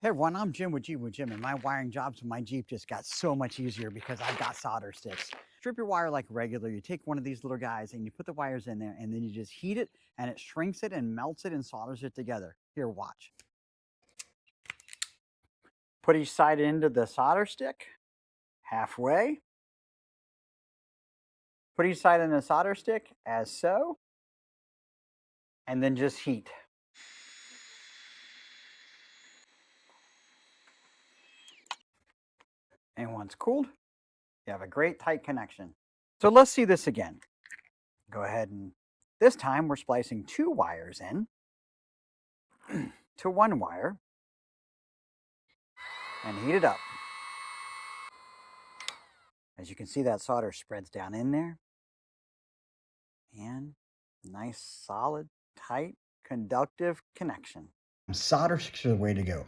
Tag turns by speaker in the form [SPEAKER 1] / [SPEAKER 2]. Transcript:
[SPEAKER 1] Hey everyone, I'm Jim with Jim, and my wiring jobs with my Jeep just got so much easier because I've got solder sticks. Strip your wire like regular. You take one of these little guys and you put the wires in there, and then you just heat it, and it shrinks it and melts it and solders it together. Here, watch. Put each side into the solder stick, halfway. Put each side in the solder stick, as so, and then just heat. And once cooled, you have a great tight connection. So let's see this again. Go ahead and this time we're splicing 2 wires in to 1 wire and heat it up. As you can see, that solder spreads down in there. And nice, solid, tight, conductive connection. Solder sticks are the way to go.